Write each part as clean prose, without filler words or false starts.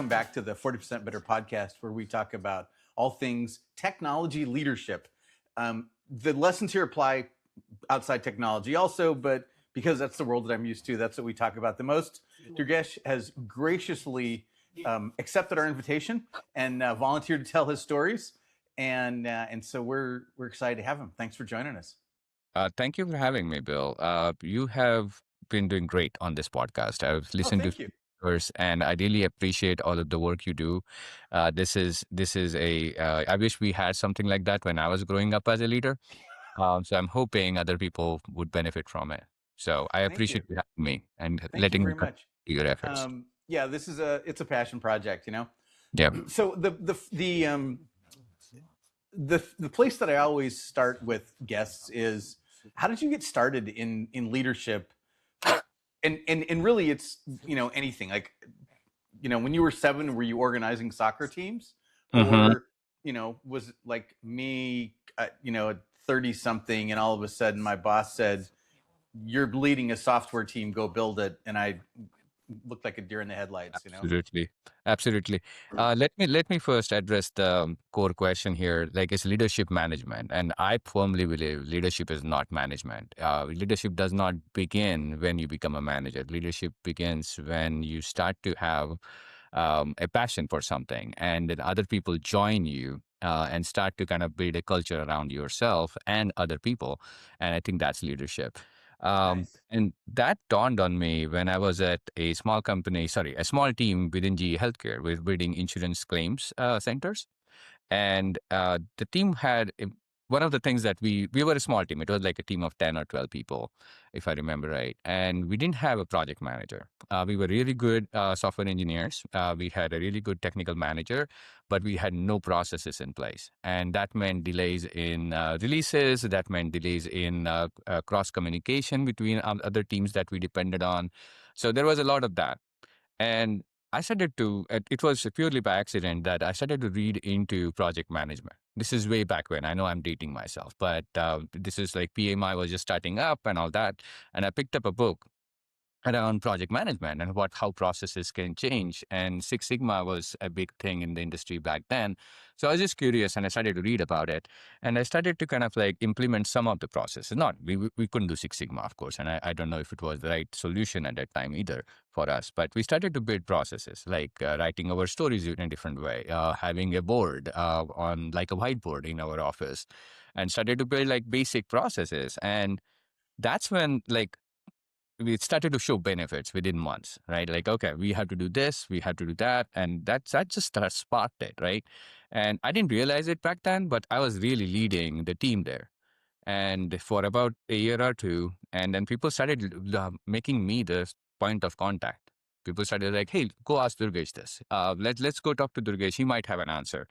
welcome back to the 40% Better podcast, where we talk about all things technology leadership. The lessons here apply outside technology also, but because that's the world that I'm used to, that's what we talk about the most. Durgesh has graciously accepted our invitation and volunteered to tell his stories. And so we're excited to have him. Thanks for joining us. Thank you for having me, Bill. You have been doing great on this podcast. I've listened to Thank you. yours, and I really appreciate all of the work you do. This is a. I wish we had something like that when I was growing up as a leader. So I'm hoping other people would benefit from it. So I Thank you. appreciate you having me and Thank you letting me very much. contribute your efforts. Yeah, it's a passion project, you know. Yeah. So the place that I always start with guests is, how did you get started in leadership? And really, it's anything, like when you were 7, were you organizing soccer teams, Mm-hmm. or was it like me, at 30 something, and all of a sudden my boss said, "You're leading a software team, go build it," and I looked like a deer in the headlights, Absolutely. Absolutely. Let me first address the core question here. Like, it's leadership management, and I firmly believe leadership is not management. Leadership does not begin when you become a manager. Leadership begins when you start to have a passion for something, and then other people join you. And start to kind of build a culture around yourself and other people. And I think that's leadership. Nice. And that dawned on me when I was at a small team within GE Healthcare with building insurance claims centers. And the team had one of the things that we were a small team. It was like a team of 10 or 12 people, if I remember right. And we didn't have a project manager. We were really good software engineers. We had a really good technical manager, but we had no processes in place. And that meant delays in releases. That meant delays in cross communication between other teams that we depended on. So there was a lot of that. And it was purely by accident that I started to read into project management. This is way back when. I know I'm dating myself, but this is like PMI was just starting up and all that. And I picked up a book around project management and how processes can change. And Six Sigma was a big thing in the industry back then. So I was just curious and I started to read about it. And I started to kind of like implement some of the processes. We couldn't do Six Sigma, of course. And I don't know if it was the right solution at that time either for us. But we started to build processes like writing our stories in a different way, having a board on like a whiteboard in our office, and started to build like basic processes. And that's when like we started to show benefits within months, right? Like, okay, we have to do this, we have to do that. And that just sparked it, right? And I didn't realize it back then, but I was really leading the team there. And for about a year or two, and then people started making me the point of contact. People started like, hey, go ask Durgesh this. Let's go talk to Durgesh. He might have an answer.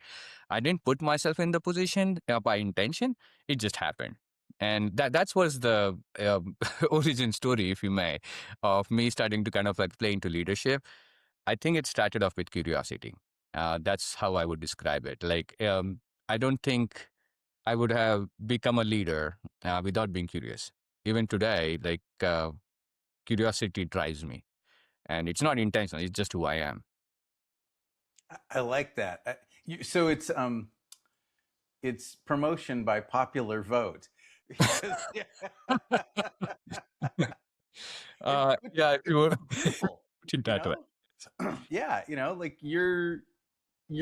I didn't put myself in the position by intention. It just happened. And that was the origin story, if you may, of me starting to kind of like play into leadership. I think it started off with curiosity. That's how I would describe it. Like, I don't think I would have become a leader without being curious. Even today, like curiosity drives me, and it's not intentional. It's just who I am. I like that. So it's promotion by popular vote. Yeah. Yeah, if you were It's beautiful, put it you that way. know. Yeah, like you're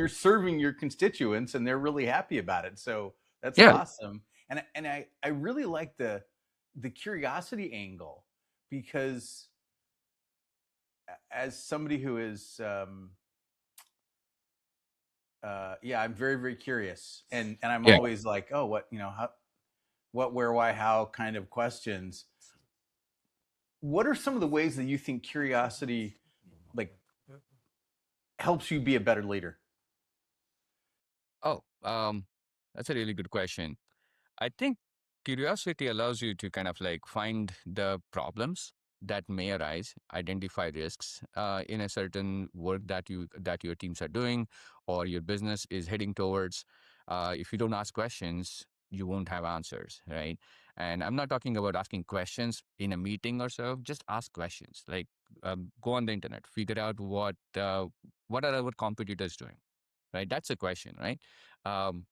serving your constituents, and they're really happy about it. So that's Yeah, awesome. And I really like the curiosity angle, because as somebody who is yeah, I'm very, very curious, and I'm yeah. always like, oh, how, what, where, why, how kind of questions. What are some of the ways that you think curiosity, like, helps you be a better leader? Oh, that's a really good question. I think curiosity allows you to kind of like find the problems that may arise, identify risks in a certain work that your teams are doing or your business is heading towards. If you don't ask questions, you won't have answers, right? And I'm not talking about asking questions in a meeting or so. Just ask questions. Like, go on the internet, figure out what are our competitors doing? Right? That's a question, right? Um,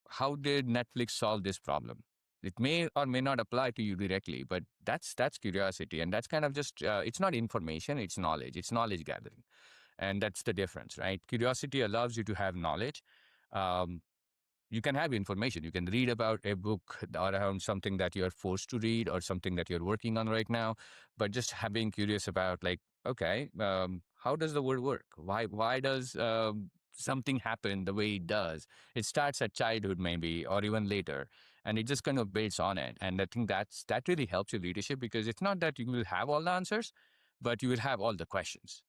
how did Netflix solve this problem? It may or may not apply to you directly, but that's curiosity, and that's kind of just it's not information, it's knowledge. It's knowledge gathering, and that's the difference, right? Curiosity allows you to have knowledge. Um, you can have information. You can read about a book or around something that you're forced to read or something that you're working on right now, but just being curious about like, okay, how does the world work? Why does something happen the way it does? It starts at childhood maybe or even later, and it just kind of builds on it. And I think that really helps your leadership because it's not that you will have all the answers, but you will have all the questions.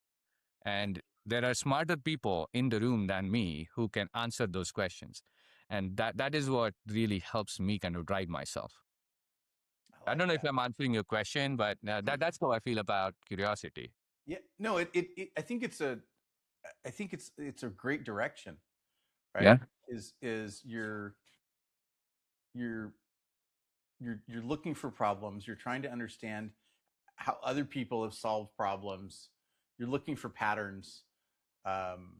And there are smarter people in the room than me who can answer those questions. And that is what really helps me kind of drive myself. I I like don't know if that. I'm answering your question, but that's how I feel about curiosity. Yeah, no, I think it's a great direction, right? Yeah, Is you're you're looking for problems, you're trying to understand how other people have solved problems, you're looking for patterns, um,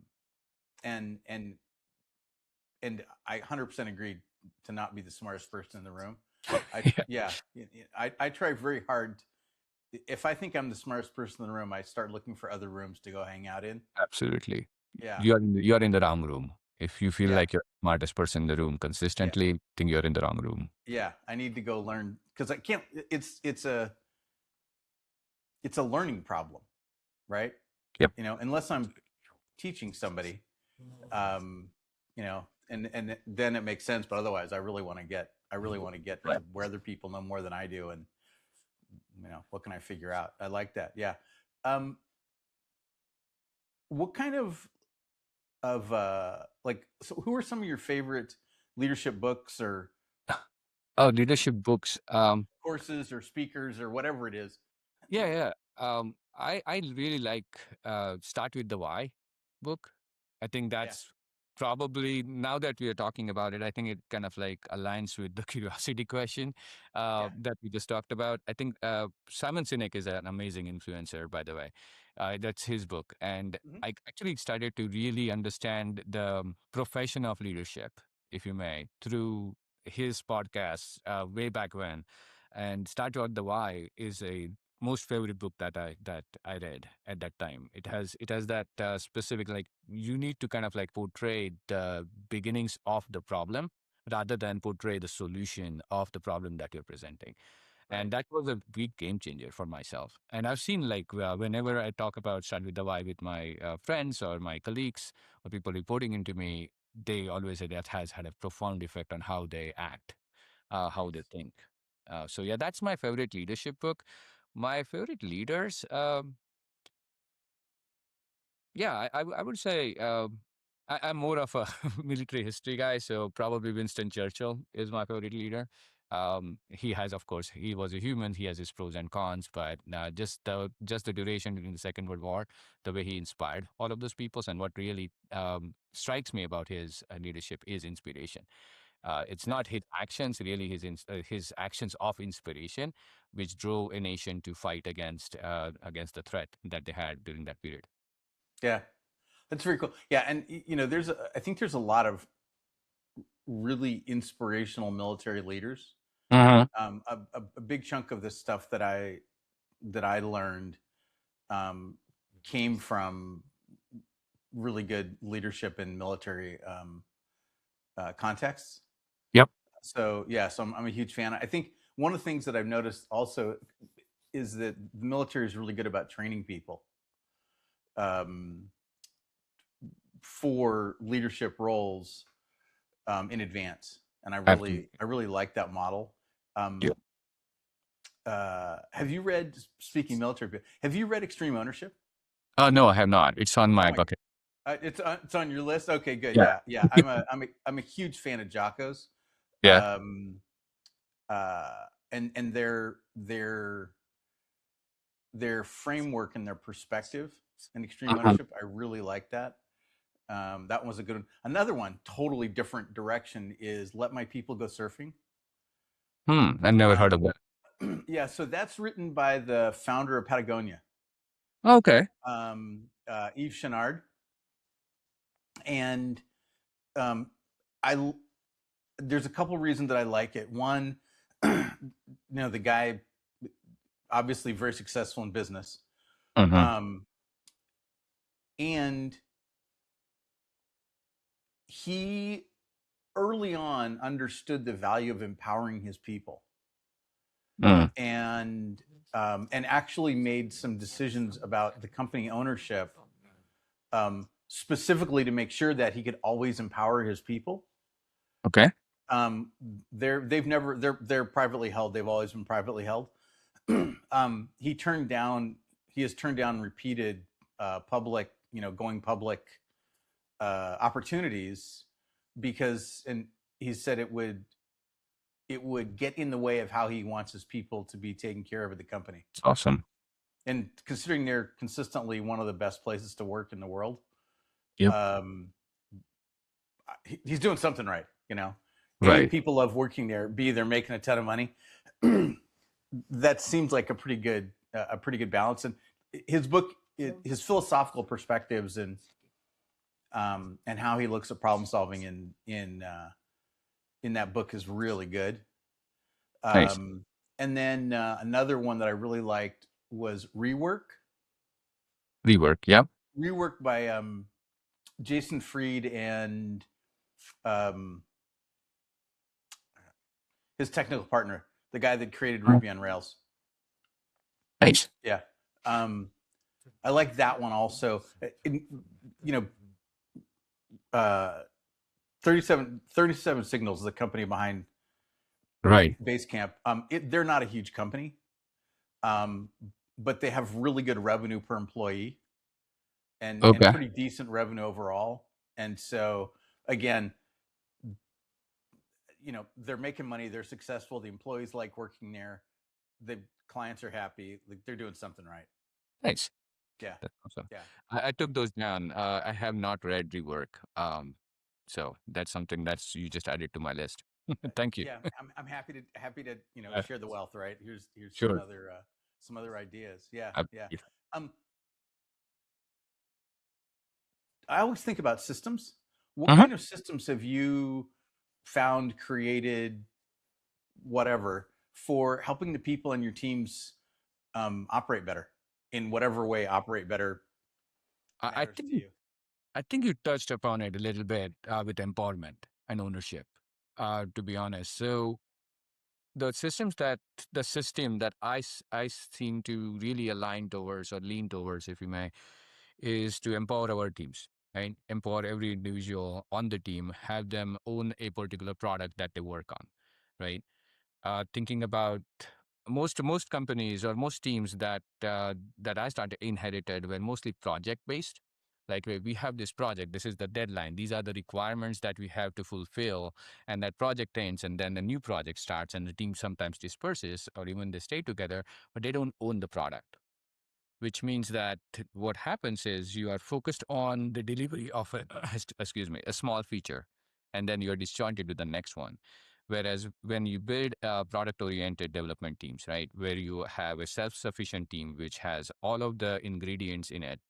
and and and I 100% agree to not be the smartest person in the room. I yeah, yeah, I try very hard. If I think I'm the smartest person in the room, I start looking for other rooms to go hang out in. absolutely. Yeah, You're in the wrong room. If you feel yeah, like you're the smartest person in the room yeah, consistently, I think you're in the wrong room. yeah. I need to go learn because I can't. It's a learning problem, right? Yep. Unless I'm teaching somebody, um, and then it makes sense. But otherwise, I really want to get Right. to where other people know more than I do, and what can I figure out? I like that. Yeah. Um, what kind of like? So, who are some of your favorite leadership books or Oh, leadership books. courses or speakers or whatever it is? Yeah, yeah. I really like Start with the Why book. I think Yeah. that's probably now that we are talking about it, I think it kind of like aligns with the curiosity question Yeah. that we just talked about. I think Simon Sinek is an amazing influencer, by the way. That's his book, and Hmm. I actually started to really understand the profession of leadership, if you may, through his podcasts way back when. And Start with the Why is a most favorite book that I read at that time. It has that specific, like, you need to kind of like portray the beginnings of the problem rather than portray the solution of the problem that you're presenting. Right. And that was a big game changer for myself. And I've seen, like, whenever I talk about Start with the Why with my friends or my colleagues or people reporting into me, they always say that has had a profound effect on how they act, how they Nice. think. So yeah, that's my favorite leadership book. My favorite leaders, yeah, I would say I'm more of a military history guy, so probably Winston Churchill is my favorite leader. He has, of course, he was a human. He has his pros and cons, but just the duration during the Second World War, the way he inspired all of those peoples, and what really strikes me about his leadership is inspiration. It's not Nice. his actions, really his actions of inspiration, which drove a nation to fight against the threat that they had during that period. Yeah. That's very cool. Yeah, and I think there's a lot of really inspirational military leaders. Hmm. A big chunk of the stuff that I learned um, came from really good leadership in military contexts. Yep. So yeah, so I'm a huge fan. I think one of the things that I've noticed also is that the military is really good about training people um, for leadership roles in advance, and I really Absolutely. I really like that model. Yep. Um, have you read? Speaking military, have you read Extreme Ownership? No, I have not. It's on Oh my my, bucket. it's on your list. Okay, good. Yeah. Yeah, yeah. I'm a huge fan of Jocko's, Yeah. um, and their framework and their perspective and Extreme Mhm. Ownership. I really like that. That one was a good one. Another one, totally different direction, is Let My People Go Surfing. I never heard of Um, that. yeah, so that's written by the founder of Patagonia, Okay. Yves Chenard. And um, I there's a couple reasons that I like it. One, the guy obviously very successful in business, Mm-hmm. um, and he early on understood the value of empowering his people, Mm. and actually made some decisions about the company ownership, specifically to make sure that he could always empower his people. Okay. Um, they're privately held. They've always been privately held. He turned down. He has turned down repeated public, going public opportunities because, and he said it would get in the way of how he wants his people to be taken care of at the company. It's awesome. And considering they're consistently one of the best places to work in the world, Yep. um, he's doing something right. A, Right. people love working there. B, they're making a ton of money. That seems like a pretty good balance. And his book, his philosophical perspectives, and how he looks at problem solving in that book is really good. Nice. And then another one that I really liked was Rework. Yep. Rework by Jason Fried and um, his technical partner, the guy that created Ruby on Rails. Nice. Yeah. I like that one also. 37 Signals is the company behind Right. Basecamp. They're not a huge company, but they have really good revenue per employee and Okay. pretty decent revenue overall. And so, again, they're making money. They're successful. The employees like working there. The clients are happy. Like, they're doing something right. Nice. Yeah. That's awesome. Yeah. I took those down. I have not read Rework. So that's something that's you just added to my list. Thank you. Yeah. I'm happy to Uh, share the wealth. Right. Here's sure. some other ideas. Yeah. Uh, Yeah. Um, I always think about systems. What mhm. kind of systems have you found, created, whatever, for helping the people in your teams operate better in whatever way operate better I matters to think you? I think you touched upon it a little bit with empowerment and ownership. To be honest, so the systems that the system that I seem to really align towards or lean towards, if you may, is to empower our teams. Right, empower every individual on the team, have them own a particular product that they work on. Right, thinking about most companies or most teams that I started inherited were mostly project based. Like we have this project, this is the deadline, these are the requirements that we have to fulfill, and that project ends, and then a new project starts, and the team sometimes disperses or even they stay together, but they don't own the product, which means that what happens is you are focused on the delivery of excuse me, a small feature, and then you're disjointed to the next one. Whereas when you build product oriented development teams, right, where you have a self sufficient team which has all of the ingredients in it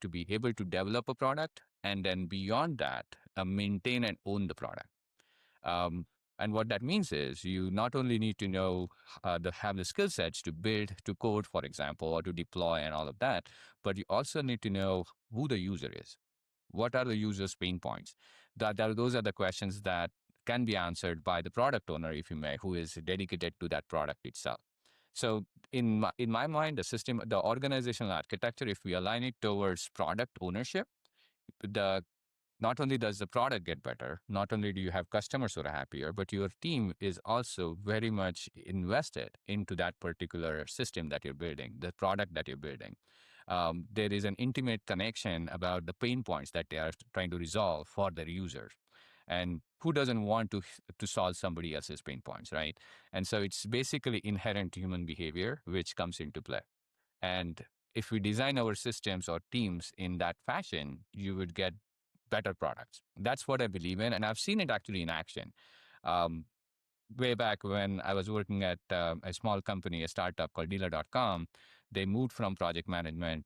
to be able to develop a product, and then beyond that, maintain and own the product. Um, and what that means is you not only need to know have the skill sets to build, to code, for example, or to deploy and all of that, but you also need to know who the user is. What are the user's pain points? Those are the questions that can be answered by the product owner, if you may, who is dedicated to that product itself. So in my mind, the system, the organizational architecture, if we align it towards product ownership, the not only does the product get better, not only do you have customers who are happier, but your team is also very much invested into that particular system that you're building, the product that you're building. There is an intimate connection about the pain points that they are trying to resolve for their users. And who doesn't want to solve somebody else's pain points, right? And so it's basically inherent human behavior which comes into play. And if we design our systems or teams in that fashion, you would get better products. That's what I believe in. And I've seen it actually in action. Um, Way back when I was working at a small company, a startup called dealer.com, they moved from project management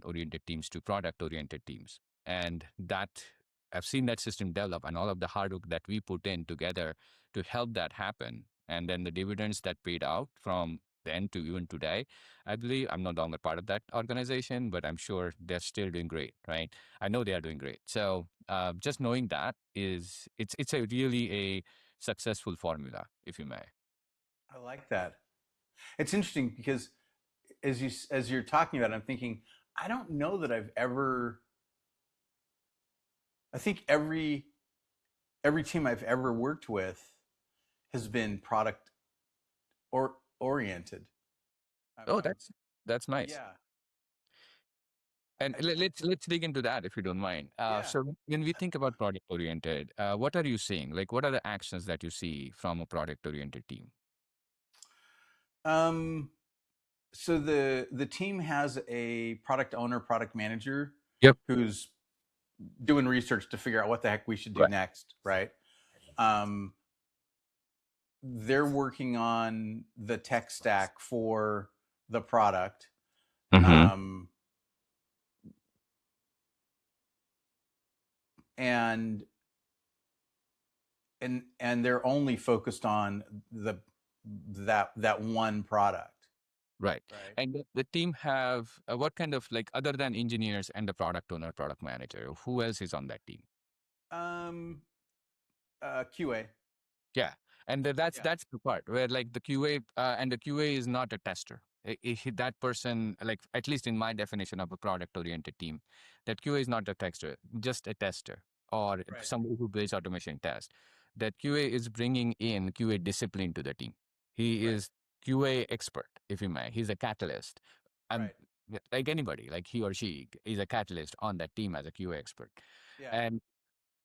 oriented teams to product oriented teams. And that I've seen that system develop and all of the hard work that we put in together to help that happen. And then the dividends that paid out from then to even today, I believe I'm no longer part of that organization, but I'm sure they're still doing great, right? I know they are doing great. So just knowing that it's a really a successful formula, if you may. I like that. It's interesting because as you're talking about it, I'm thinking, I don't know that I've ever. I think every team I've ever worked with has been product or oriented. Oh, I'm that's nice. yeah. And let's dig into that if you don't mind. Yeah. So when we think about product oriented, what are you seeing? Like, what are the actions that you see from a product oriented team? Um, so the team has a product owner, product manager Yep. who's doing research to figure out what the heck we should do Right. next, right? Um, they're working on the tech stack for the product. Mm-hmm. Um, and and they're only focused on that one product, Right. right? And the team have what kind of like other than engineers and the product owner, product manager, who else is on that team? Um, QA. Yeah, and that's Yeah. that's the part where like the QA and the QA is not a tester. That person, like at least in my definition of a product-oriented team, that QA is not a tester, just a tester or Right. somebody who builds automation test. That QA is bringing in QA discipline to the team. He Right. is QA expert, if you may. He's a catalyst. I'm Right. like anybody, like he or she is a catalyst on that team as a QA expert. Yeah. And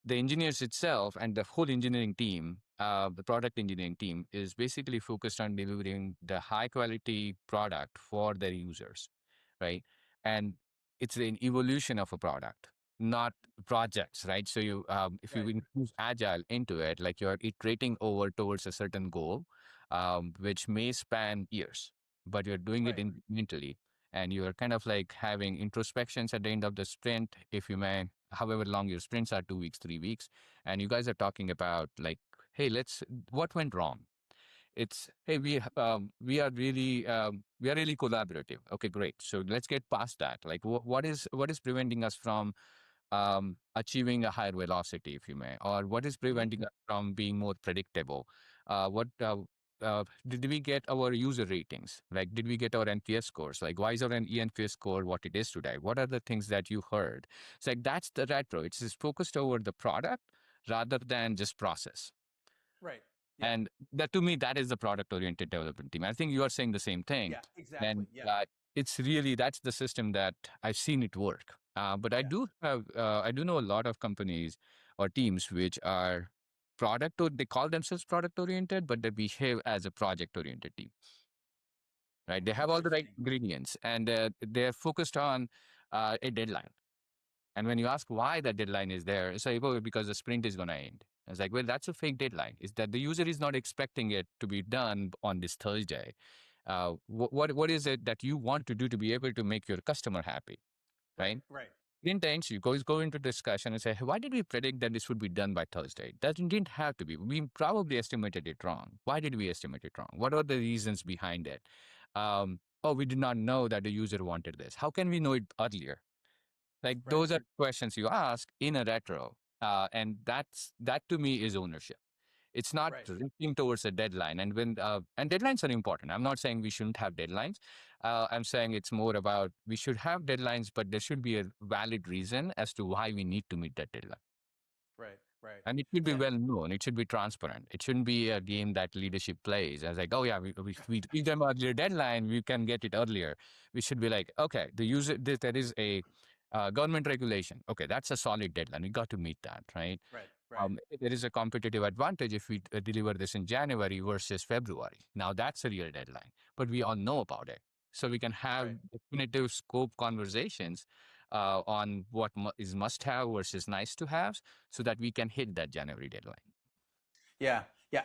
the engineers itself and the whole engineering team, the product engineering team, is basically focused on delivering the high quality product for their users, right? And it's an evolution of a product, not projects, right? So if you Right. include agile into it, like you're iterating over towards a certain goal, which may span years, but you're doing it Right. incrementally. And you're kind of like having introspections at the end of the sprint, if you may, however long your sprints are, 2 weeks, 3 weeks, and you guys are talking about like, hey, what went wrong? It's hey, we are really collaborative. Okay, great. So let's get past that. Like, what is preventing us from achieving a higher velocity, if you may, or what is Mhm. preventing us from being more predictable? What did we get our user ratings? Like, did we get our NPS scores? Like, why is our NPS score what it is today? What are the things that you heard? It's like that's the retro. It's just focused over the product rather than just process. Right. Yeah. And that to me, that is the product oriented development team. I think you are saying the same thing. Yeah. Exactly. And Yeah. it's really, that's the system that I've seen it work. But Yeah. I do know a lot of companies or teams which are they call themselves product oriented, but they behave as a project oriented team, right? They have all the right Interesting. ingredients and they're focused on a deadline. And when you ask why that deadline is there, it's like, oh, because the sprint is going to end. It's like, well, that's a fake deadline. Is that the user is not expecting it to be done on this Thursday? What is it that you want to do to be able to make your customer happy, Right. right? Right. Intense, you go into discussion and say, hey, why did we predict that this would be done by Thursday? That didn't have to be. We probably estimated it wrong. Why did we estimate it wrong? What are the reasons behind it? Oh, we did not know that the user wanted this. How can we know it earlier? Like Right. those are questions you ask in a retro, and that to me is ownership. It's not Right. reaching towards a deadline, and deadlines are important. I'm not saying we shouldn't have deadlines. I'm saying it's more about we should have deadlines, but there should be a valid reason as to why we need to meet that deadline. Right. Right. And it should be Yeah. well known. It should be transparent. It shouldn't be a game that leadership plays as like, oh yeah, we give them earlier deadline, we can get it earlier. We should be like, okay, there is a government regulation. Okay, that's a solid deadline. We got to meet that, right? Right. Right. There is a competitive advantage if we deliver this in January versus February. Now that's a real deadline, but we all know about it. So we can have Right. definitive scope conversations on what is must have versus nice to have so that we can hit that January deadline. Yeah. Yeah.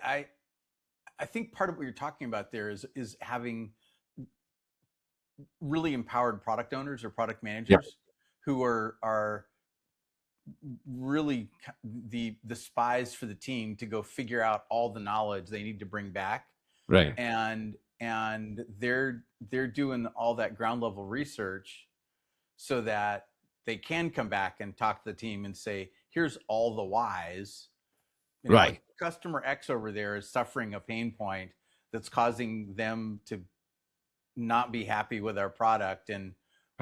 I think part of what you're talking about there is having really empowered product owners or product Yep. managers who are really the spies for the team to go figure out all the knowledge they need to bring back, Right. and they're doing all that ground level research so that they can come back and talk to the team and say, here's all the whys. Right. Like customer X over there is suffering a pain point that's causing them to not be happy with our product, and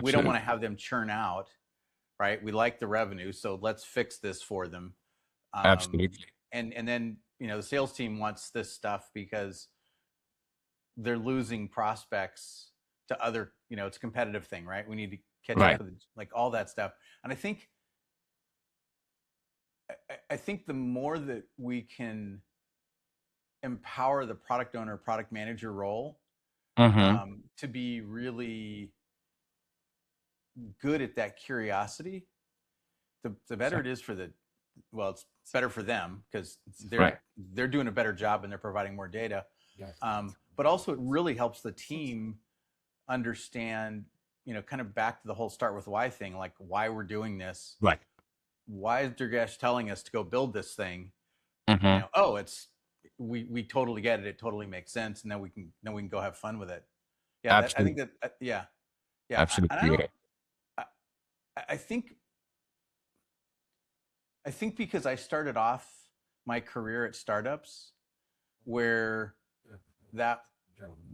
we don't want Absolutely. to have them churn out, right? We like the revenue, so let's fix this for them. Absolutely. And then the sales team wants this stuff because they're losing prospects to other, it's a competitive thing, right? We need to catch up Right. with like all that stuff. And I think the more that we can empower the product owner, product manager role, Mm-hmm. to be really good at that curiosity, the better it is for the, well, it's better for them because Right. they're doing a better job and they're providing more data. But also it really helps the team understand, kind of back to the whole start with why thing, like why we're doing this. Right. Why is Durgesh telling us to go build this thing? Mm-hmm. Oh, it's we totally get it. It totally makes sense, and then we can go have fun with it. Yeah, that I think Absolutely. that yeah, yeah, and I Absolutely. don't. Right. I, I think because I started off my career at startups where that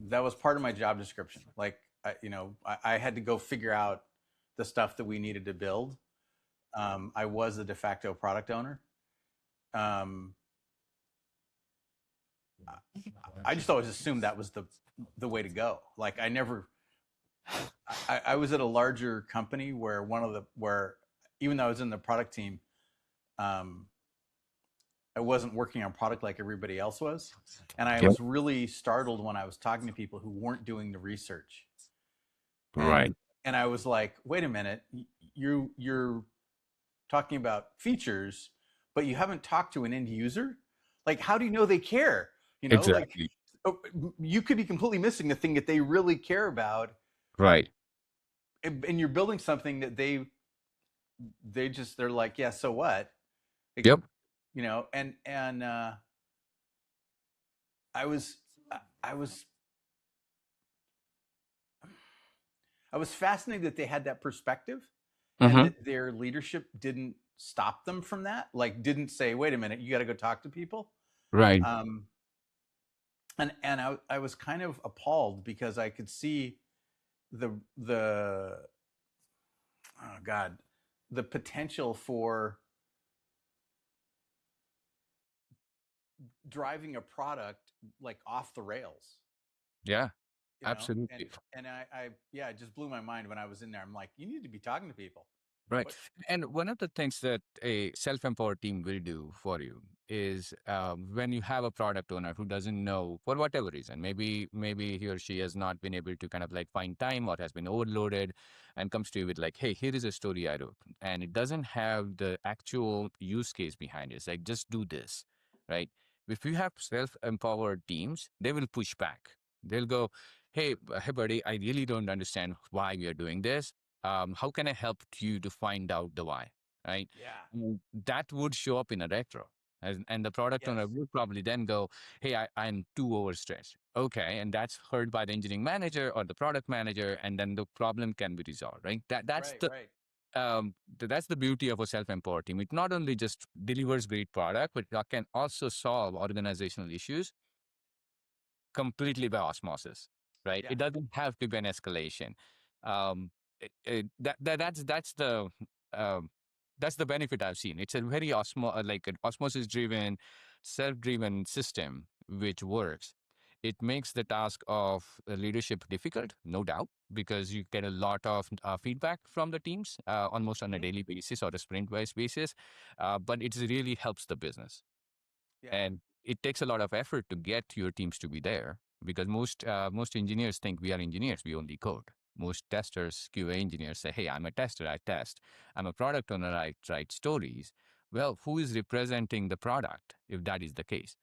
that was part of my job description. Like I had to go figure out the stuff that we needed to build. I was a de facto product owner. Um, I just always assumed that was the way to go. Like I never. I was at a larger company where even though I was in the product team, um, I wasn't working on product like everybody else was, and I Yep. was really startled when I was talking to people who weren't doing the research, Right. and and I was like, wait a minute, you're talking about features, but you haven't talked to an end user. Like, how do you know they care? Like, Exactly. oh, you could be completely missing the thing that they really care about, Right. and you're building something that they're like, yeah, so what? Like, Yep. and I was I was I was fascinated that they had that perspective, and Mm-hmm. that their leadership didn't stop them from that. Like, didn't say, wait a minute, you got to go talk to people. Right. Um, and I was kind of appalled because I could see the oh god, the potential for driving a product like off the rails, Yeah. and Absolutely. I yeah, it just blew my mind when I was in there. I'm like, you need to be talking to people. Right. What? And one of the things that a self-empowered team will do for you is when you have a product owner who doesn't know for whatever reason, maybe he or she has not been able to kind of like find time or has been overloaded and comes to you with like, hey, here is a story I wrote. And it doesn't have the actual use case behind it. It's like, just do this, right? If you have self-empowered teams, they will push back. They'll go, hey, buddy, I really don't understand why we are doing this. How can I help you to find out the why, right? Yeah. That would show up in a retro. And the product owner Yes. would probably then go, hey, I'm too overstressed. Okay. And that's heard by the engineering manager or the product manager. And then the problem can be resolved, right? That's Right. the Right. that's the beauty of a self-empowered team. It not only just delivers great product, but it can also solve organizational issues completely by osmosis, right? Yeah. It doesn't have to be an escalation. Um, um, that's the benefit I've seen. It's a very like an osmosis-driven, self-driven system which works. It makes the task of leadership difficult, no doubt, because you get a lot of feedback from the teams almost on a Hmm. daily basis or a sprint-wise basis, but it really helps the business. Yeah. And it takes a lot of effort to get your teams to be there because most engineers think we are engineers, we only code. Most testers, QA engineers say, hey, I'm a tester, I test. I'm a product owner, I write stories. Well, who is representing the product if that is the case?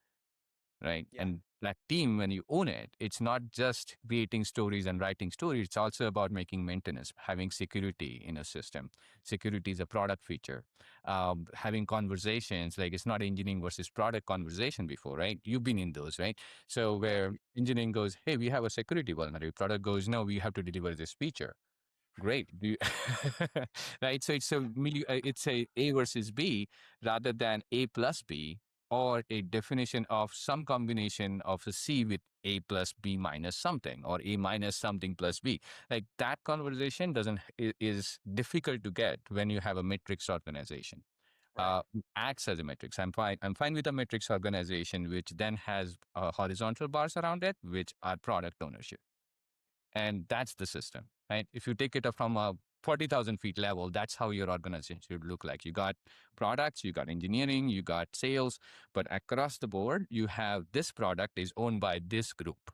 right? Yeah. And that team, when you own it, it's not just creating stories and writing stories. It's also about making maintenance, having security in a system. Security is a product feature. Having conversations, like it's not engineering versus product conversation before, right? You've been in those, right? So Right. where engineering goes, hey, we have a security vulnerability. Product goes, no, we have to deliver this feature. Great. Do you, right? So it's a versus B rather than A plus B, or a definition of some combination of a C with A plus B minus something, or A minus something plus B. Like that conversation doesn't is difficult to get when you have a matrix organization. Right. Acts as a matrix. I'm fine. I'm fine with a matrix organization, which then has horizontal bars around it, which are product ownership. And that's the system, right? If you take it up from a 40,000 feet level, that's how your organization should look like. You got products, you got engineering, you got sales, but across the board, you have this product is owned by this group.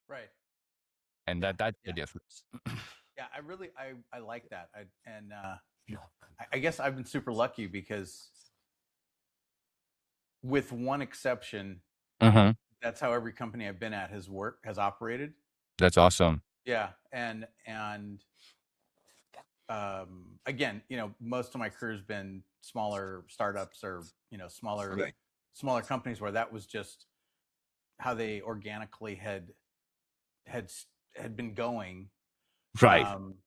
Right. And Yeah. that's the Yeah. difference. Yeah. I like that. I guess I've been super lucky because, with one exception, Hmm. that's how every company I've been at has operated. That's awesome. Yeah. Again, most of my career has been smaller startups, or smaller Right. smaller companies where that was just how they organically had had been going. Right. Um,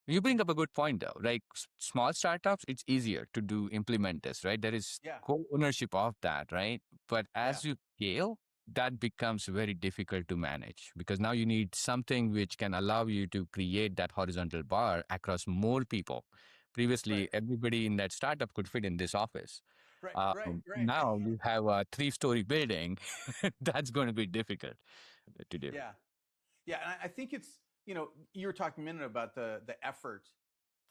You bring up a good point, though. Like small startups, it's easier to do implement this, right? There is yeah. co-ownership of that, right? But Yeah. as you scale, that becomes very difficult to manage because now you need something which can allow you to create that horizontal bar across more people. Right. Previously, everybody in that startup could fit in this office. Right. Right. Right. Now you have a three-story building. That's going to be difficult to do. Yeah. Yeah. And I think it's, you were talking a minute about the effort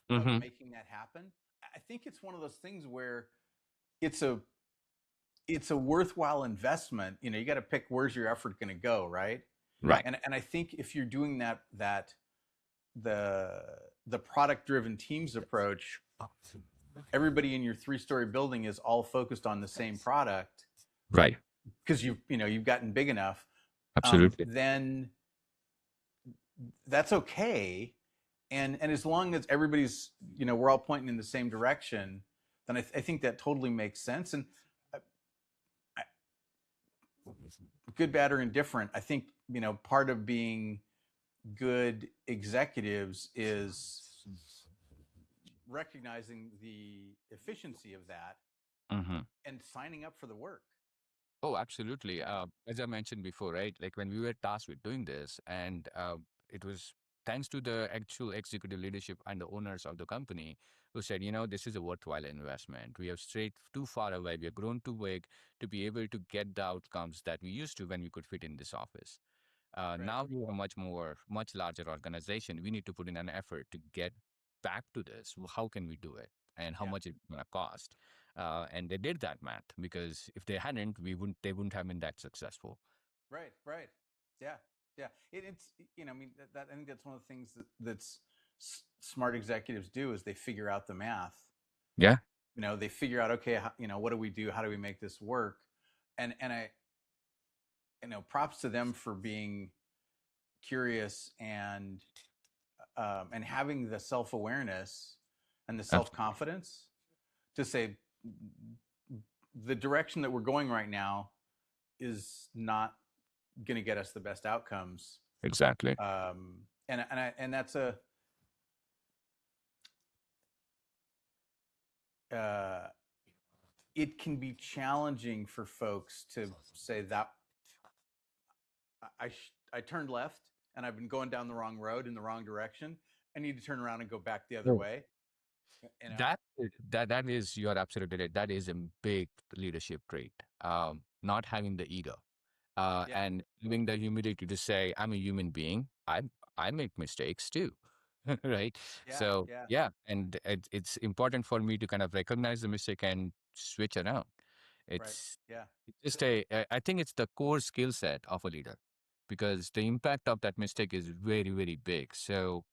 of Hmm. making that happen. I think it's one of those things where it's a it's a worthwhile investment. You got to pick where's your effort going to go, right? Right. And I think if you're doing that the the product driven teams approach, everybody in your 3-story building is all focused on the same product Right. because you've gotten big enough. Absolutely. Then that's okay. And as long as everybody's, we're all pointing in the same direction, then I think that totally makes sense. And uh, good, bad, or indifferent, I think, part of being good executives is recognizing the efficiency of that Hmm. and signing up for the work. Oh, absolutely. As I mentioned before, right? Like when we were tasked with doing this, and it was thanks to the actual executive leadership and the owners of the company who said, this is a worthwhile investment. We have strayed too far away. We have grown too big to be able to get the outcomes that we used to when we could fit in this office. Right. Now we are much larger organization. We need to put in an effort to get back to this. How can we do it? And how Yeah. much it's going to cost? And they did that math because if they hadn't, they wouldn't have been that successful. Right. Right. Yeah. Yeah. It's, I mean, I think that's one of the things that's smart executives do is they figure out the math. Yeah. They figure out, okay, what do we do? How do we make this work? And I, props to them for being curious and having the self awareness and the self Absolutely. confidence to say the direction that we're going right now is not going to get us the best outcomes. Exactly. And that's a uh, it can be challenging for folks to say that I turned left and I've been going down the wrong road in the wrong direction. I need to turn around and go back the other Oh. way. You know? That is, you're absolutely right. That is a big leadership trait. Not having the ego. Yeah, And having the humility to say, I'm a human being. I make mistakes too, right? yeah, So yeah. yeah, and it's important for me to kind of recognize the mistake and switch around. Right. It's Yeah, just I think it's the core skill set of a leader because the impact of that mistake is very, very big. So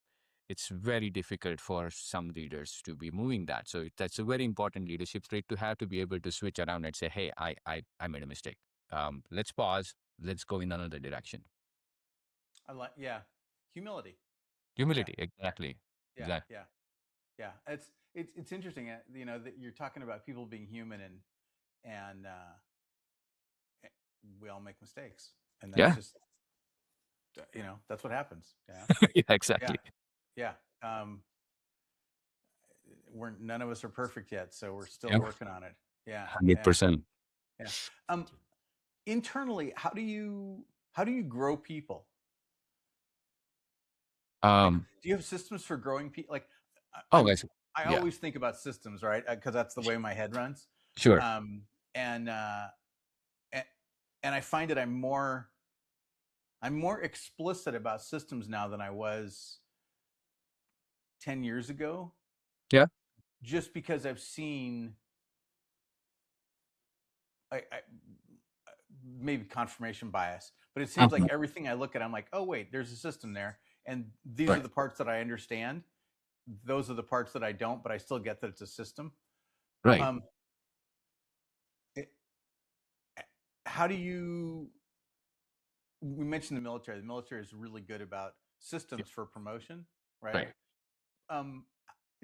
it's very difficult for some leaders to be moving that. So that's a very important leadership trait to have to be able to switch around and say, hey, I made a mistake. let's pause. Let's go in another direction. I like, yeah, humility. Yeah, Humility, exactly, yeah, exactly. yeah, yeah. It's interesting, that you're talking about people being human, and we all make mistakes, and that's Yeah, just, that's what happens. Yeah, yeah, yeah, exactly. yeah. We're none of us are perfect yet, so we're still Yeah, working on it. Yeah, hundred yeah, percent. yeah. Um, Internally, how do you grow people? Like, Um. do you have systems for growing people? Like, Oh, I'm guys. I Yeah. always think about systems, right? Because that's the way my head runs. Sure. Um, and uh, and and I find that I'm more explicit about systems now than I was 10 years ago, Yeah. just because I've seen I maybe confirmation bias, but it seems like Mhm. everything I look at, I'm like, oh wait, there's a system there, and these are Right. the parts that I understand. Those are the parts that I don't, but I still get that it's a system. Right. Um, it, how do you? We mentioned the military. The military is really good about Yeah. systems for promotion, right? Right. Um,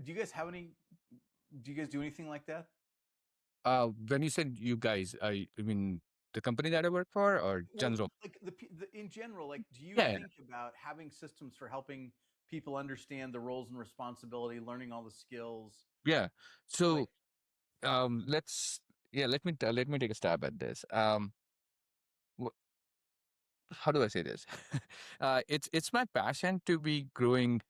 do you guys have any? Do you guys do anything like that? When you said you guys, I mean the company that I work for, or Well, general? like in general, like, do you Yeah. think about having systems for helping people understand the roles and responsibility, learning all the skills? Yeah. Like, So, let's yeah, let me take a stab at this. How do I say this? It's my passion to be growing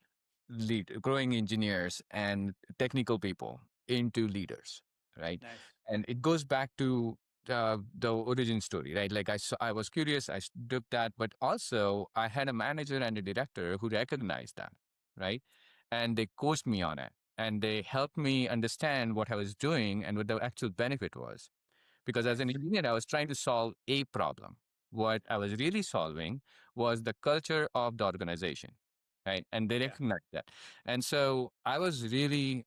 engineers and technical people into leaders, right? nice. And it goes back to the origin story, right? Like I was curious, I took that, but also I had a manager and a director who recognized that, right? And they coached me on it, and they helped me understand what I was doing and what the actual benefit was. Because as an Nice. engineer, I was trying to solve a problem. What I was really solving was the culture of the organization, right? And they Yeah. recognized that. And so I was really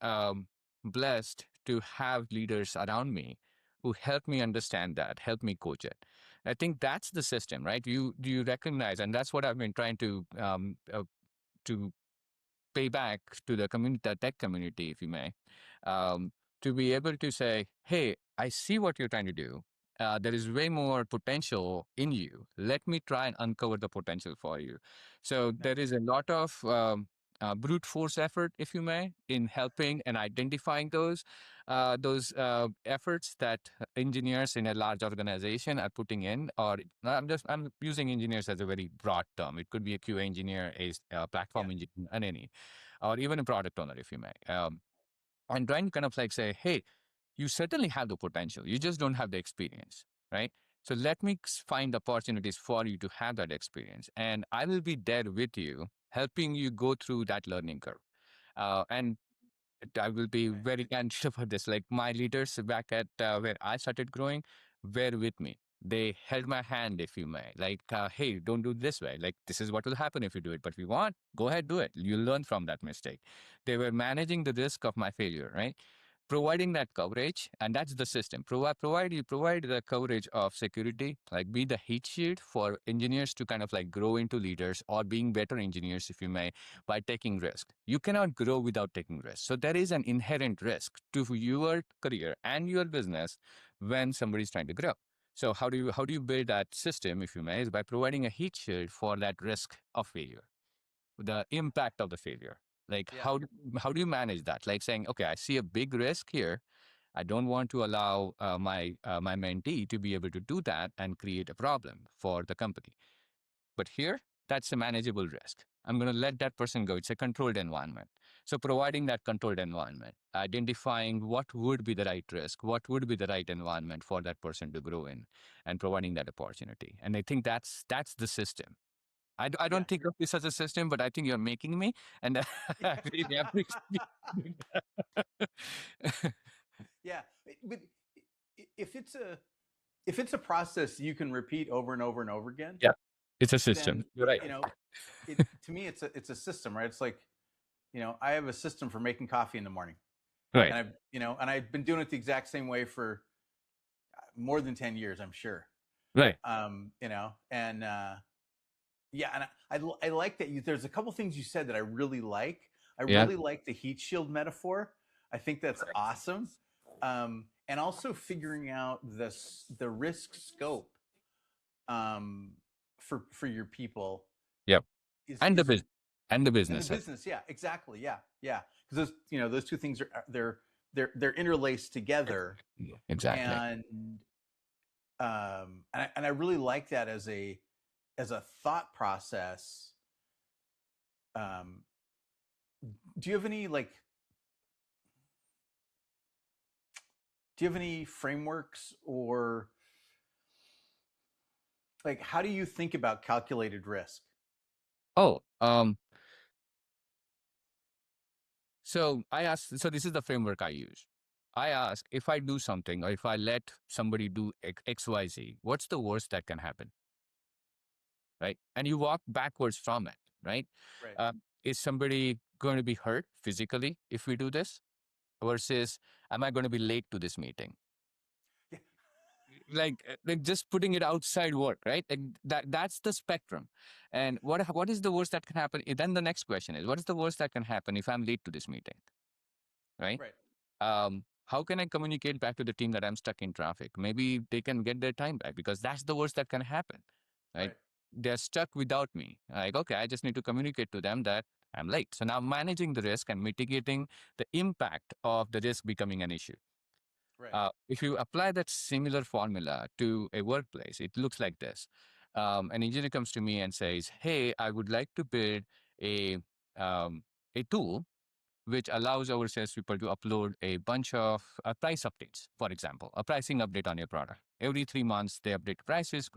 blessed to have leaders around me who helped me understand that, helped me coach it. I think that's the system, right? You recognize, and that's what I've been trying to pay back to the community, the tech community, if you may, um, to be able to say, hey, I see what you're trying to do. There is way more potential in you. Let me try and uncover the potential for you. So there Nice. is a lot of brute force effort, if you may, in helping and identifying those efforts that engineers in a large organization are putting in. Or I'm using engineers as a very broad term. It could be a QA engineer, a Yeah. platform engineer, and any, or even a product owner, if you may. I'm trying to kind of like say, hey, you certainly have the potential. You just don't have the experience, right? So let me find opportunities for you to have that experience. And I will be there with you, helping you go through that learning curve. And I will be Nice. very candid about this. Like my leaders back at where I started growing were with me. They held my hand, if you may. Like, hey, don't do it this way. Like, this is what will happen if you do it. But if you want, go ahead, do it. You'll learn from that mistake. They were managing the risk of my failure, right? Providing that coverage, and that's the system. Provide the coverage of security, like be the heat shield for engineers to kind of like grow into leaders or being better engineers, if you may, by taking risk. You cannot grow without taking risk. So there is an inherent risk to your career and your business when somebody's trying to grow. So how do you build that system, if you may, is by providing a heat shield for that risk of failure, the impact of the failure. Like Yeah. how do you manage that? Like saying, okay, I see a big risk here. I don't want to allow my mentee to be able to do that and create a problem for the company. But here, that's a manageable risk. I'm going to let that person go. It's a controlled environment. So providing that controlled environment, identifying what would be the right risk, what would be the right environment for that person to grow in, and providing that opportunity. And I think that's the system. I Yeah. don't think of this as a system, but I think you're making me, and I really appreciate it. Yeah. But if it's a process you can repeat over and over and over again, Yeah, it's a then system. You're right. you know it to me it's a system, right? It's like, I have a system for making coffee in the morning, Right. and I've been doing it the exact same way for more than 10 years, I'm sure. Right. You know, and yeah, and I like that there's a couple things you said that I really like. I Yeah. really like the heat shield metaphor. I think that's awesome. And also figuring out the risk scope um, for your people Yep. is And the is business and the and the business. business. Yeah, exactly. Yeah, yeah. Because those two things they're interlaced together, Yeah, exactly. and I really like that as a thought process. Um, do you have any like do you have any frameworks or like how do you think about calculated risk? Oh, so I asked, so this is the framework I use. I ask, if I do something or if I let somebody do XYZ, what's the worst that can happen? Right. And you walk backwards from it. Right. Right. Is somebody going to be hurt physically if we do this? Versus, am I going to be late to this meeting? Yeah. Like just putting it outside work, right? Like that's the spectrum. And what is the worst that can happen? Then the next question is, what is the worst that can happen if I'm late to this meeting? Right? Right. How can I communicate back to the team that I'm stuck in traffic? Maybe they can get their time back, because that's the worst that can happen, right? Right. They're stuck without me. Like, okay, I just need to communicate to them that I'm late. So now managing the risk and mitigating the impact of the risk becoming an issue. Right. If you apply that similar formula to a workplace, it looks like this. An engineer comes to me and says, "Hey, I would like to build a um, a tool which allows our salespeople to upload a bunch of price updates. For example, a pricing update on your product. Every 3 months, they update prices.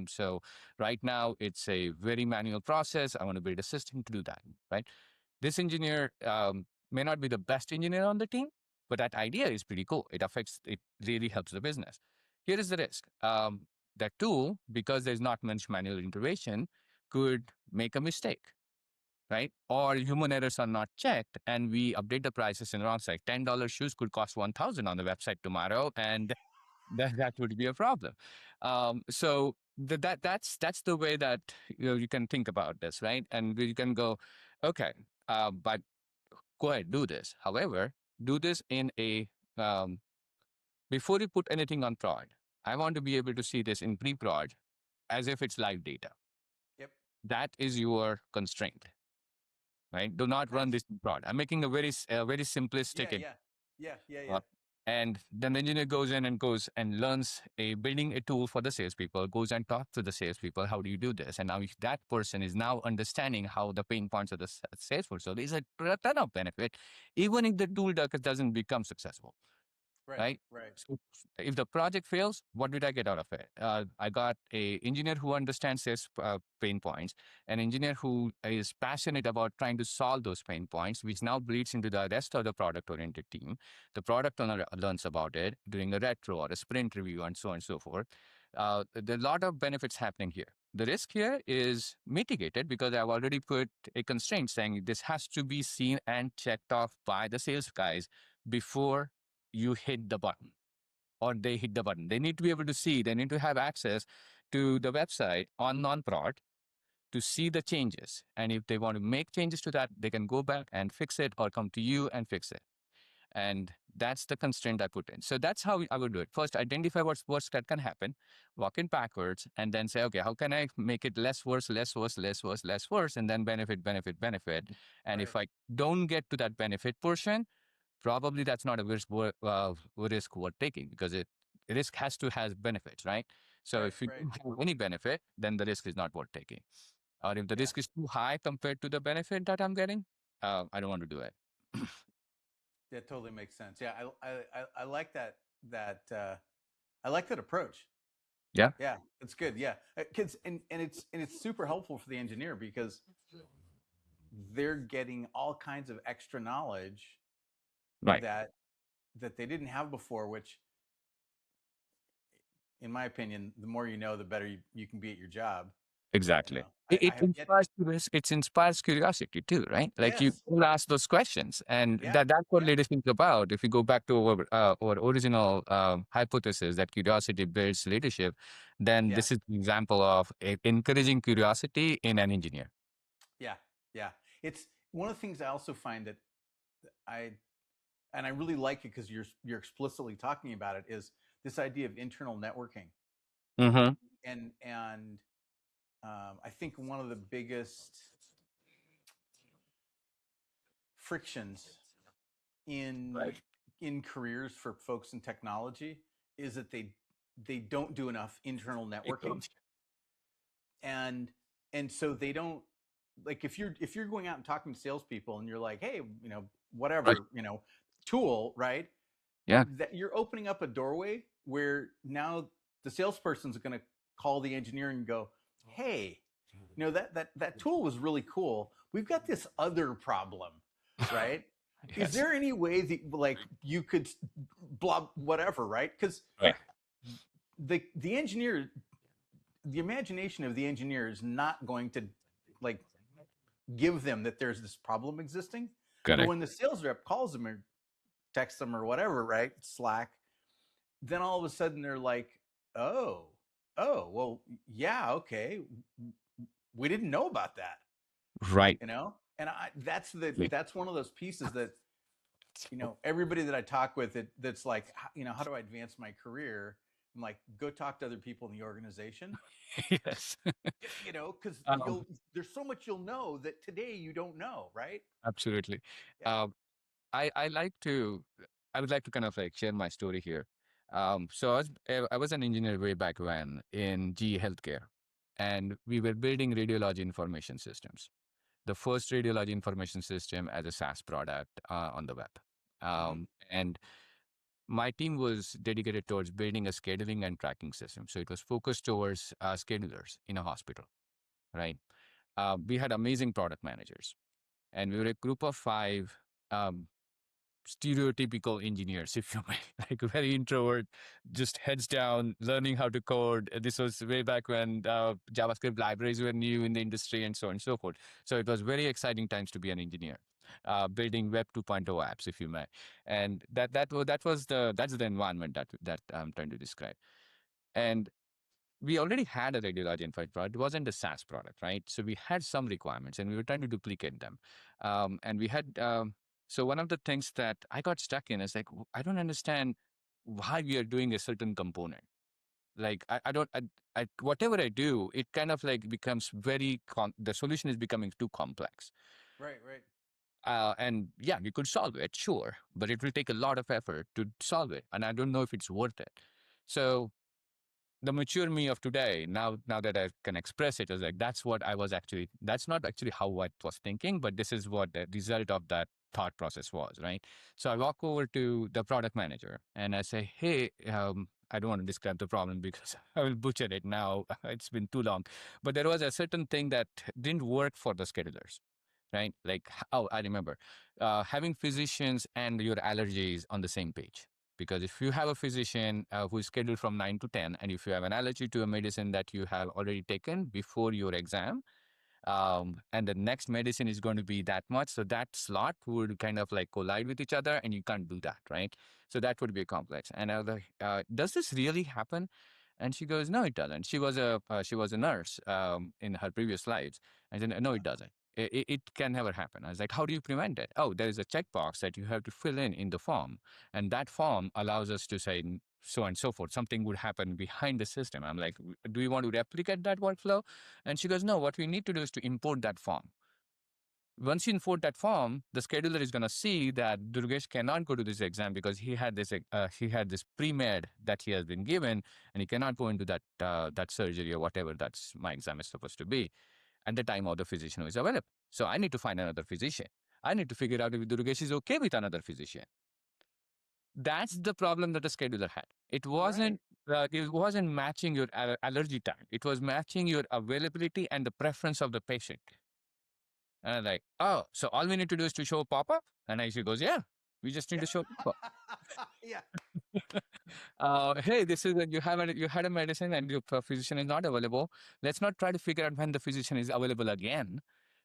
So right now, it's a very manual process. I want to build a system to do that, right? This engineer may not be the best engineer on the team, but that idea is pretty cool. It really helps the business. Here is the risk. That tool, because there's not much manual intervention, could make a mistake, right? Or human errors are not checked, and we update the prices in the wrong side. $10 shoes could cost 1,000 on the website tomorrow, and that would be a problem. So that's the way that you can think about this, right? And you can go, okay, but go ahead, do this. However, do this in a um, before you put anything on prod. I want to be able to see this in pre-prod as if it's live data. Yep. That is your constraint, right? Do not run Nice. this in prod. I'm making a very Yeah. simplistic. Yeah. Yeah. Yeah. Uh, Yeah. and then the engineer goes in and goes and learns building a tool for the salespeople, goes and talks to the salespeople. How do you do this? And now that person is now understanding how the pain points of the salesforce. So there's a ton of benefit, even if the tool doesn't become successful, Right. right? Right. So if the project fails, what did I get out of it? I got a engineer who understands sales pain points, an engineer who is passionate about trying to solve those pain points, which now bleeds into the rest of the product-oriented team. The product owner learns about it during a retro or a sprint review, and so on and so forth. There are a lot of benefits happening here. The risk here is mitigated because I've already put a constraint saying this has to be seen and checked off by the sales guys before you hit the button or they hit the button. They need to be able to see, they need to have access to the website on non-prod to see the changes. And if they want to make changes to that, they can go back and fix it or come to you and fix it. And that's the constraint I put in. So that's how I would do it. First, identify what's worst that can happen, walk in backwards, and then say, okay, how can I make it less worse, less worse, less worse, less worse, and then benefit, benefit, benefit. And Right. if I don't get to that benefit portion, probably that's not a risk worth taking, because risk has to have benefits, right? So Right. if you Right. don't have any benefit, then the risk is not worth taking. Or if the Yeah. risk is too high compared to the benefit that I'm getting, I don't want to do it. That totally makes sense. Yeah. I like that. I like that approach. Yeah. Yeah. It's good. Yeah. Kids and it's super helpful for the engineer because they're getting all kinds of extra knowledge Right. that they didn't have before, which in my opinion, the more you know, the better you can be at your job. You Exactly. know, It I have yet. inspires it inspires curiosity too, right? Like you Yes. will ask those questions, and Yeah. that's what Yeah. leadership is about. If you go back to our original hypothesis that curiosity builds leadership, then Yeah. this is an example of encouraging curiosity in an engineer. Yeah. Yeah. It's one of the things I also find that I and I really like it because you're explicitly talking about it is this idea of internal networking. Mm-hmm. And I think one of the biggest frictions in Right. in careers for folks in technology is that they don't do enough internal networking, and so they don't, like, if you're going out and talking to salespeople and you're like, hey, Right. whatever, tool, right, Yeah. that you're opening up a doorway where now the salesperson's going to call the engineer and go, hey, that tool was really cool, we've got this other problem, right? Is Yes. there any way that, like, you could blah whatever, right? Because Right. the engineer, the imagination of the engineer is not going to, like, give them that there's this problem existing. But Correct. when the sales rep calls them or texts them or whatever, right, Slack, then all of a sudden they're like, oh, well, yeah, okay, we didn't know about that, Right. and that's one of those pieces that, everybody that I talk with, that's like, how do I advance my career? I'm like, go talk to other people in the organization, Yes. because Um, there's so much you'll know that today you don't know, right? absolutely. Yeah. Um, I like to I would like to kind of like share my story here. So I was an engineer way back when in GE Healthcare, and we were building radiology information systems. The first radiology information system as a SaaS product on the web. Mm-hmm. And my team was dedicated towards building a scheduling and tracking system. So it was focused towards schedulers in a hospital, right? We had amazing product managers, and we were a group of five. Um, Stereotypical engineers, if you may, like very introvert, just heads down, learning how to code. This was way back when JavaScript libraries were new in the industry and so on and so forth. So it was very exciting times to be an engineer, building Web 2.0 apps, if you may. And that's the environment that I'm trying to describe. And we already had a radiology infrastructure product. It wasn't a SaaS product, right? So we had some requirements and we were trying to duplicate them. And we had, so one of the things that I got stuck in is like, I don't understand why we are doing a certain component. Like, I don't, whatever I do, it kind of like becomes the solution is becoming too complex. Right. Right. And yeah, we could solve it, sure, but it will take a lot of effort to solve it. And I don't know if it's worth it. So the mature me of today, now that I can express it, is like that's not actually how I was thinking, but this is what the result of that thought process was, right? So I walk over to the product manager and I say, hey, I don't want to describe the problem because I will butcher it now. It's been too long. But there was a certain thing that didn't work for the schedulers, right? Like, oh, I remember having physicians and your allergies on the same page. Because if you have a physician who is scheduled from 9 to 10, and if you have an allergy to a medicine that you have already taken before your exam, and the next medicine is going to be that much, so that slot would kind of like collide with each other, and you can't do that, right? So that would be complex. And I was like, does this really happen? And she goes, no, it doesn't. She was a nurse in her previous lives. I said, no, it doesn't. It can never happen. I was like, how do you prevent it? Oh, there is a checkbox that you have to fill in the form, and that form allows us to say so on and so forth. Something would happen behind the system. I'm like, do you want to replicate that workflow? And she goes, no, what we need to do is to import that form. Once you import that form, the scheduler is going to see that Durgesh cannot go to this exam because he had this pre-med that he has been given, and he cannot go into that surgery or whatever that's my exam is supposed to be at the time of the physician who is available. So I need to find another physician. I need to figure out if Durgesh is okay with another physician. That's the problem that the scheduler had. Right. It wasn't matching your allergy time. It was matching your availability and the preference of the patient. And I'm like, oh, so all we need to do is to show a pop-up? And she goes, yeah, we just need to show a pop-up. Yeah. Hey, this is you had a medicine and your physician is not available. Let's not try to figure out when the physician is available again.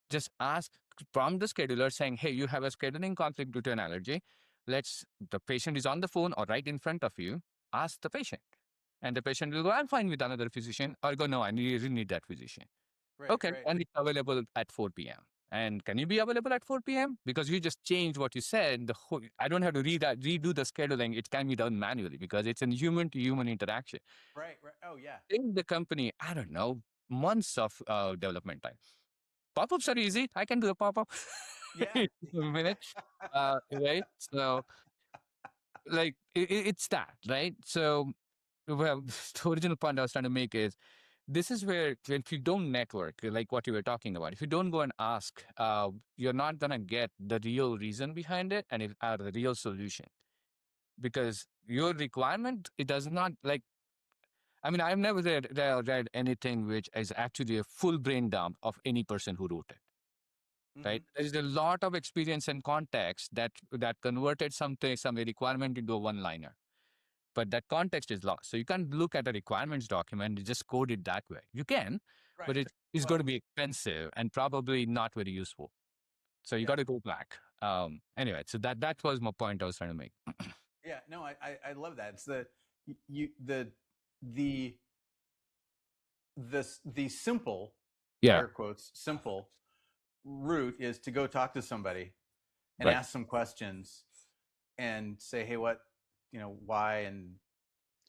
Just ask, prompt the scheduler saying, hey, you have a scheduling conflict due to an allergy. The patient is on the phone or right in front of you. Ask the patient. And the patient will go, I'm fine with another physician. Or go, no, really need that physician. Right, Okay. right, And it's available at 4 p.m. And can you be available at 4 p.m.? Because you just changed what you said. I don't have to redo the scheduling. It can be done manually because it's a human to human interaction. right, right. Oh yeah, In the company, I don't know, months of development time. Pop-ups are easy. I can do a pop-up yeah, in a minute. Right? So, like, it's that, right? So, well, the original point I was trying to make is this is where if you don't network, like what you were talking about, if you don't go and ask, you're not going to get the real reason behind it and the real solution. Because your requirement, it does not like, I mean, I've never read anything which is actually a full brain dump of any person who wrote it. hmm Right? There's a lot of experience and context that converted some requirement into a one-liner. But that context is lost. So you can't look at a requirements document and just code it that way. You can, but right. it is going Well, to be expensive and probably not very useful. So you yeah, got to go back. Anyway, so that was my point I was trying to make. yeah. No, I love that. It's you the the simple, Yeah. air quotes, simple route is to go talk to somebody and Right. ask some questions and say, hey, what, why, and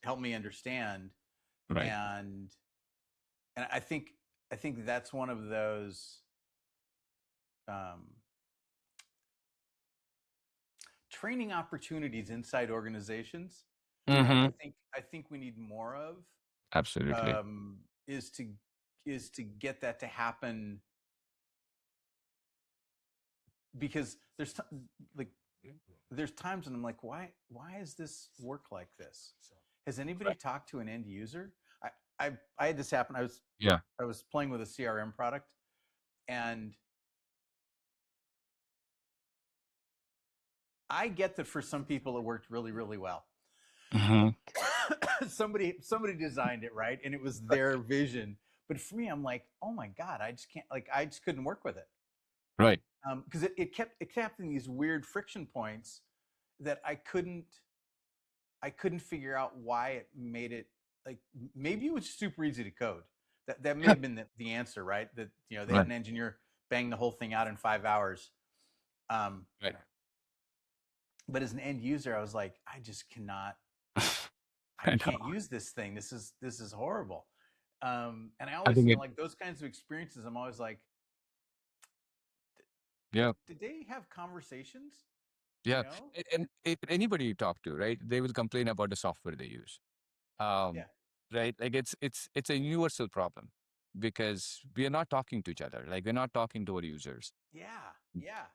help me understand. Right. And I think that's one of those um, training opportunities inside organizations that Mm-hmm. I think we need more of, Absolutely. um, is to get that to happen, because like there's times when I'm like, why is this work like this? Has anybody Right. talked to an end user? I had this happen. Yeah. I was playing with a CRM product, and I get that for some people it worked really, really well. Mm-hmm. Somebody designed it right, and it was their vision. But for me, I'm like, oh my god, I just can't. Like, I just couldn't work with it, Right. because it kept having these weird friction points that I couldn't figure out why it made it, like, maybe it was super easy to code. That may Yeah. have been the answer, right? That they had Right. an engineer bang the whole thing out in 5 hours. Um, Right. but as an end user, I was like, I just cannot. I I know. can't use this thing. This is horrible. And I I always, think it. like those kinds of experiences, I'm always like, Yeah. did they have conversations? You Yeah. know? And if anybody you talk to, right, they will complain about the software they use. Yeah, Um, right? Like it's a universal problem because we are not talking to each other. Like we're not talking to our users. yeah, yeah,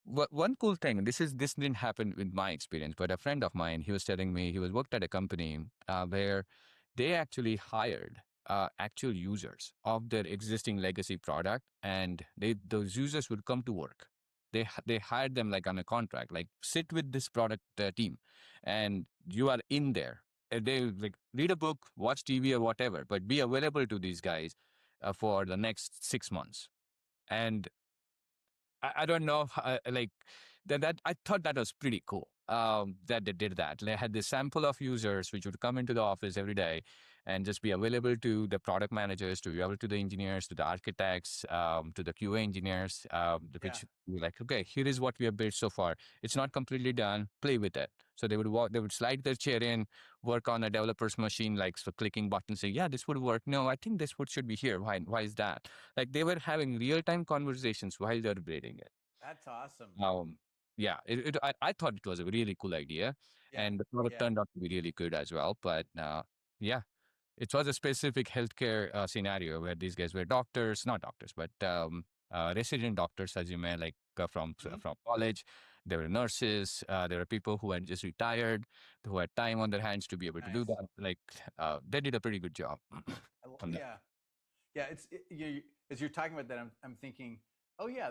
One cool thing, this didn't happen with my experience, but a friend of mine, he was telling me he was worked at a company where they actually hired actual users of their existing legacy product, and those users would come to work. They hired them like on a contract, like sit with this product team, and you are in there. And they like read a book, watch TV or whatever, but be available to these guys for the next 6 months. And I don't know, like that. I thought that was pretty cool. That they did that. They had this sample of users which would come into the office every day, and just be available to the product managers, to be able to the engineers, to the architects, to the QA engineers. yeah, Which were like, okay, here is what we have built so far. It's not completely done. Play with it. So they would walk. They would slide their chair in, work on a developer's machine, like so clicking buttons, say, yeah, this would work. No, I think this would should be here. Why is that? Like they were having real time conversations while they're building it. that's awesome. Um, yeah, I thought it was a really cool idea, Yeah, and the product yeah, turned out to be really good as well. But yeah, it was a specific healthcare scenario where these guys were doctors, not doctors, but resident doctors, as you may like hmm from college. There were nurses. There were people who had just retired, who had time on their hands to be able to do nice. that. Like they did a pretty good job on that. Yeah, yeah. As you're talking about that, I'm thinking, oh yeah,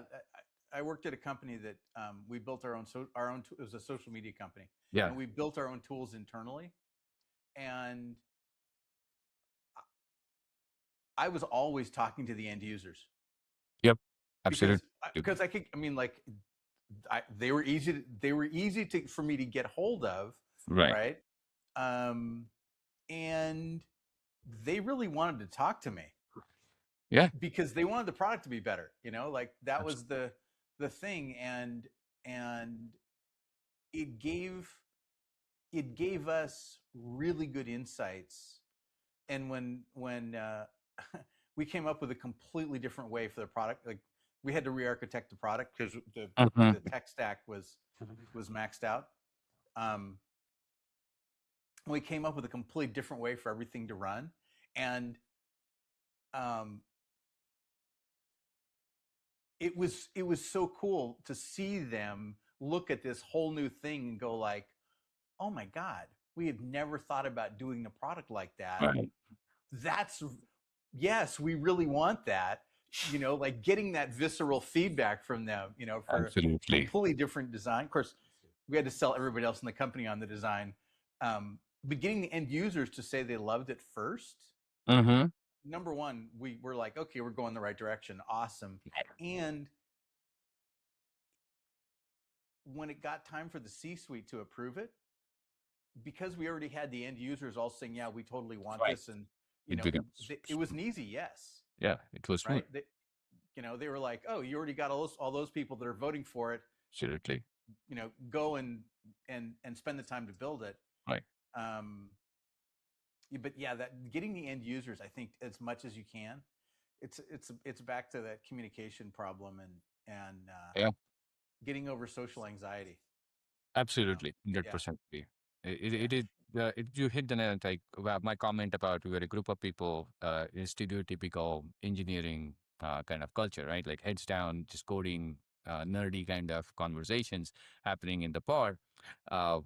I worked at a company that we built it was a social media company, Yeah. and we built our own tools internally. And I was always talking to the end users Yep. Absolutely. because I could, I mean, like, they were easy to for me to get hold of, Right. right? Um, and they really wanted to talk to me Yeah. because they wanted the product to be better. Like that was Absolutely. the thing, and it gave it gave us really good insights. And when we came up with a completely different way for the product, like we had to re-architect the product because the Mhm. tech stack was maxed out. Um, we came up with a completely different way for everything to run, and um, it was so cool to see them look at this whole new thing and go like, oh my god, we had never thought about doing a product like that. Right. That's Yes, we really want that. Like getting that visceral feedback from them, for a Absolutely. completely different design. Of course, we had to sell everybody else in the company on the design. But getting the end users to say they loved it first, Mm-hmm. number one, we were like, okay, we're going the right direction. Awesome. And when it got time for the C-suite to approve it, because we already had the end users all saying, yeah, we totally want Right. this. And, It becomes, it was an easy yes, yeah, it was smooth. right? They were like, oh, you already got all those people that are voting for it, Absolutely. go and spend the time to build it. Right. um but yeah, that getting the end users, I think, as much as you can, it's back to that communication problem, and Yeah. getting over social anxiety. you know Absolutely. yeah, 100%. yeah, It is, you hit the nail, like my comment about we were a group of people, is stereotypical engineering kind of culture, right? Like heads down, just coding, nerdy kind of conversations happening in the pod. Uh,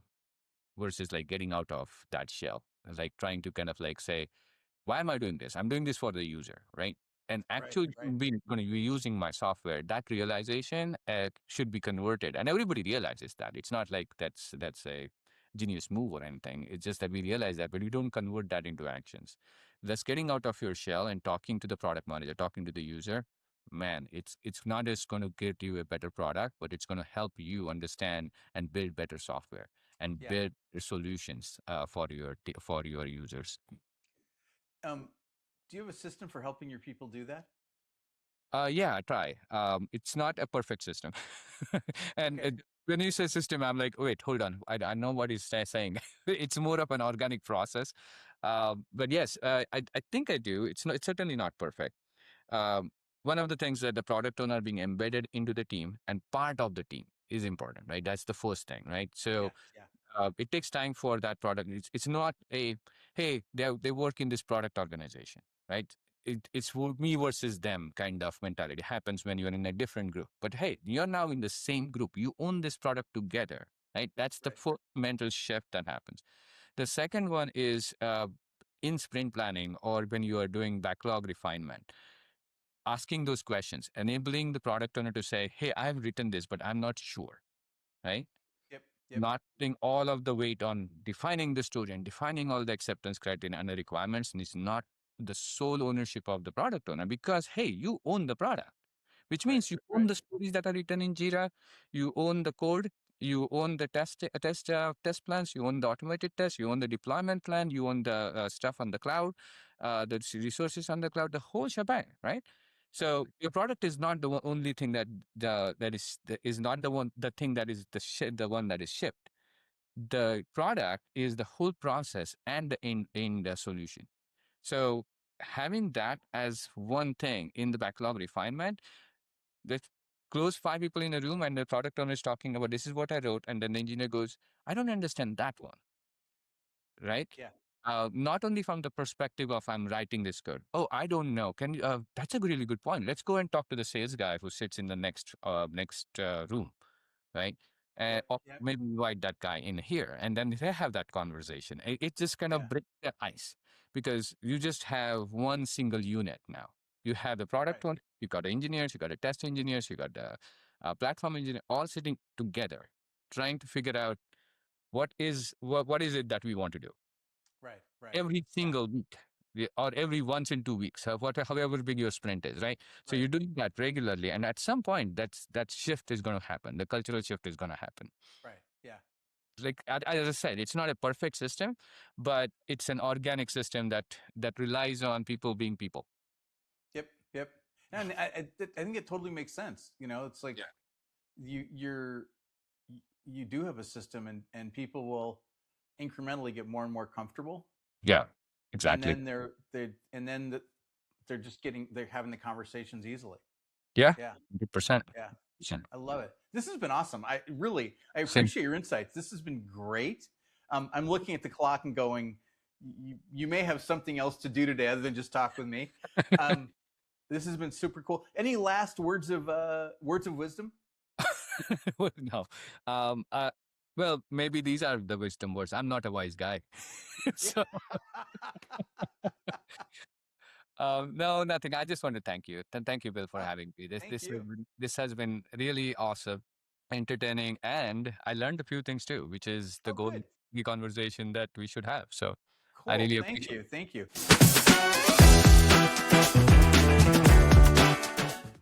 versus like getting out of that shell, like trying to kind of like say, why am I doing this? I'm doing this for the user, right? And right, actually right. going to be using my software. That realization should be converted, and everybody realizes that. It's not like that's a genius move or anything. It's just that we realize that, but we don't convert that into actions. Thus, getting out of your shell and talking to the product manager, talking to the user, man, it's not just going to get you a better product, but it's going to help you understand and build better software and Yeah. build solutions for your users. Do you have a system for helping your people do that? Yeah, I try. It's not a perfect system. and Okay. when you say system, I'm like, wait, hold on. I know what he's saying. It's more of an organic process. But yes, I think I do. It's certainly not perfect. Um, one of the things that the product owner being embedded into the team and part of the team is important, right? That's the first thing, right? Yeah, So yeah. it takes time for that product. It's not a, hey, they work in this product organization, right? It's me versus them kind of mentality. It happens when you're in a different group. But hey, you're now in the same group. You own this product together, right? That's the Right. first mental shift that happens. The second one is in sprint planning or when you are doing backlog refinement, asking those questions, enabling the product owner to say, hey, I've written this, but I'm not sure, right? Yep, yep. Not putting all of the weight on defining the story and defining all the acceptance criteria and the requirements, and it's not the sole ownership of the product owner because, hey, you own the product, which Right, means you own right. the stories that are written in Jira, you own the code, you own the test plans, you own the automated tests, you own the deployment plan, you own the stuff on the cloud, the resources on the cloud, the whole shebang, right? Right. So your product is not the only thing that is not the thing that is the one that is shipped. The product is the whole process and the in the solution. So having that as one thing in the backlog refinement, let's close five people in a room and the product owner is talking about this is what I wrote, and then the engineer goes, I don't understand that one, right? Yeah. Not only from the perspective of I'm writing this code. Oh, I don't know. Can you? That's a really good point. Let's go and talk to the sales guy who sits in the next room, right? Yep, Or yep. maybe invite that guy in here, and then they have that conversation. It just kind Yeah. of breaks the ice because you just have one single unit now. You have the Right. product one, you got the engineers, you got the test engineers, you got the platform engineer, all sitting together, trying to figure out what is it that we want to do Right. Right. every Yeah. single week or every once in 2 weeks, however big your sprint is, right? So Right. you're doing that regularly, and at some point, that shift is going to happen. The cultural shift is going to happen. Right. Yeah. Like as I said, it's not a perfect system, but it's an organic system that relies on people being people. Yep. Yep. And I think it totally makes sense. You know, it's like Yeah. you're you do have a system, and people will incrementally get more and more comfortable, Yeah, and exactly. then they're just they're having the conversations easily. Yeah, Yeah. 100%. Yeah. I love it. This has been awesome. I Same. appreciate your insights. This has been great. I'm looking at the clock and going, you may have something else to do today other than just talk with me. Um, this has been super cool. Any last words of wisdom? No. Um, uh, well, maybe these are the wisdom words. I'm not a wise guy. Yeah. So, no, nothing. I just want to thank you. Thank you, Bill, for Oh, having me. thank you. This has been really awesome, entertaining, and I learned a few things too, which is the Oh, goal of good. the conversation that we should have. So I Cool. really Thank appreciate you. Thank you.